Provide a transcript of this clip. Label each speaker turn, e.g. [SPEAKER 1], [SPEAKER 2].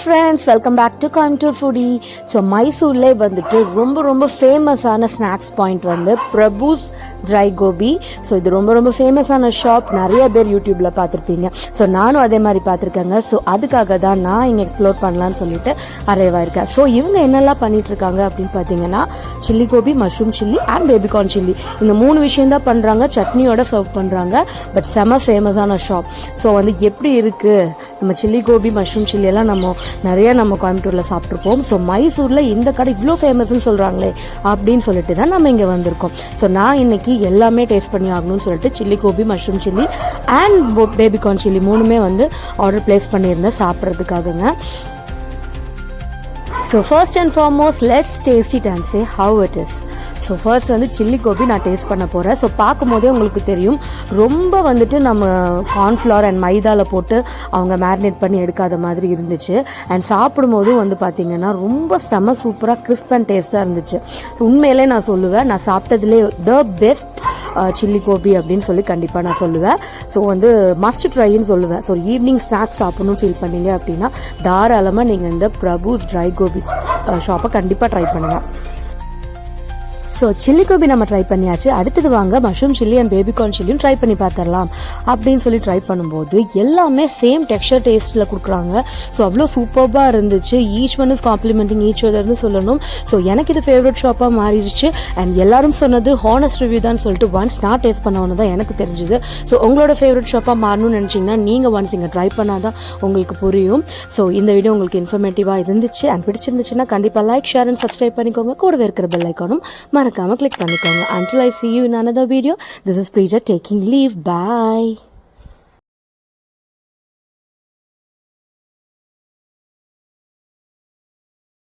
[SPEAKER 1] Friends, welcome back to Coimbatore foodie. So மைசூர்லேயே வந்துட்டு ரொம்ப ஃபேமஸான ஸ்நாக்ஸ் பாயிண்ட் வந்து பிரபுஸ் ட்ரை கோபி. ஸோ இது ரொம்ப ஃபேமஸான ஷாப். நிறைய பேர் யூடியூப்பில் பார்த்துருப்பீங்க. ஸோ நானும் அதே மாதிரி பார்த்துருக்கேங்க. ஸோ அதுக்காக தான் நான் இங்கே எக்ஸ்ப்ளோர் பண்ணலான்னு சொல்லிட்டு அரைவாயிருக்கேன். ஸோ இவங்க என்னெல்லாம் பண்ணிகிட்ருக்காங்க அப்படின்னு பார்த்தீங்கன்னா, chilli gobi, mushroom chilli and baby corn chilli, இந்த 3 விஷயம் தான் பண்ணுறாங்க. சட்னியோட சர்வ் பண்ணுறாங்க. பட் செம ஃபேமஸான ஷாப். ஸோ வந்து எப்படி இருக்குது, நம்ம சில்லி கோபி, மஷ்ரூம் சில்லி எல்லாம் நம்ம கோயம்புத்தூரில் சாப்பிட்ருப்போம். ஸோ மைசூரில் இந்த கடை இவ்வளோ ஃபேமஸ்ன்னு சொல்கிறாங்களே அப்படின்னு சொல்லிட்டு தான் நம்ம இங்கே வந்திருக்கோம். ஸோ நான் இன்னைக்கு எல்லாமே டேஸ்ட் பண்ணி ஆகணும்னு சொல்லிட்டு chilli gobi, mushroom chilli and baby corn chilli 3மே வந்து ஆர்டர் பிளேஸ் பண்ணியிருந்தேன் சாப்பிட்றதுக்காகங்க. So first and foremost let's taste it and say how it is. So first வந்து சில்லி கோபி நான் டேஸ்ட் பண்ண போகிறேன். ஸோ பார்க்கும் போதே உங்களுக்கு தெரியும், ரொம்ப வந்துட்டு நம்ம கார்ன்ஃப்ளவர் அண்ட் மைதாவில் போட்டு அவங்க மேரினேட் பண்ணி எடுக்காத மாதிரி இருந்துச்சு. அண்ட் சாப்பிடும் போதும் வந்து பார்த்திங்கன்னா ரொம்ப செம சூப்பராக கிறிஸ்ப் அண்ட் டேஸ்ட்டாக இருந்துச்சு. ஸோ உண்மையிலே நான் சொல்லுவேன், நான் சாப்பிட்டதுலே த பெஸ்ட் சில்லி கோபி அப்படின்னு சொல்லி கண்டிப்பாக நான் சொல்லுவேன். ஸோ வந்து மஸ்ட் ட்ரைன்னு சொல்லுவேன். ஸோ ஈவினிங் ஸ்நாக்ஸ் சாப்பிடணும்னு ஃபீல் பண்ணீங்க அப்படின்னா தாராளமாக நீங்கள் இந்த பிரபுஸ் ட்ரை கோபி ஷாப்பை கண்டிப்பாக ட்ரை பண்ணுங்கள். ஸோ சில்லி கோபி நம்ம ட்ரை பண்ணியாச்சு. அடுத்தது வாங்க மஷ்ரூம் சில்லி அண்ட் பேபிகார்ன் சில்லியும் ட்ரை பண்ணி பார்த்துடலாம் அப்படின்னு சொல்லி ட்ரை பண்ணும்போது எல்லாமே சேம் டெக்ஸ்சர் டேஸ்ட்டில் கொடுக்குறாங்க. ஸோ அவ்வளோ சூப்பர்பாக இருந்துச்சு. Each one is complimenting each அதர்னு சொல்லணும். ஸோ எனக்கு இது ஃபேவரட் ஷாப்பாக மாறிடுச்சு. அண்ட் எல்லாரும் சொன்னது ஹானஸ்ட் ரிவ்யூ தான் சொல்லிட்டு ஒன்ஸ் நான் டேஸ்ட் பண்ணவொன்னு தான் எனக்கு தெரிஞ்சுது. ஸோ உங்களோட ஃபேவரட் ஷாப்பாக மாறணும்னு நினச்சிங்கன்னா நீங்கள் ஒன்ஸ் இங்கே ட்ரை பண்ணால் தான் உங்களுக்கு புரியும். ஸோ இந்த வீடியோ உங்களுக்கு இன்ஃபர்மேட்டிவாக இருந்துச்சு அண்ட் பிடிச்சிருந்துச்சுன்னா கண்டிப்பாக லைக், ஷேர் அண்ட் சப்ஸ்கிரைப் பண்ணிக்கோங்க. கூடவே இருக்கிற பெல் ஐக்கானும் மறக்காம click பண்ணிக்கோங்க. Until I see you in another video, this is Preja taking leave. Bye.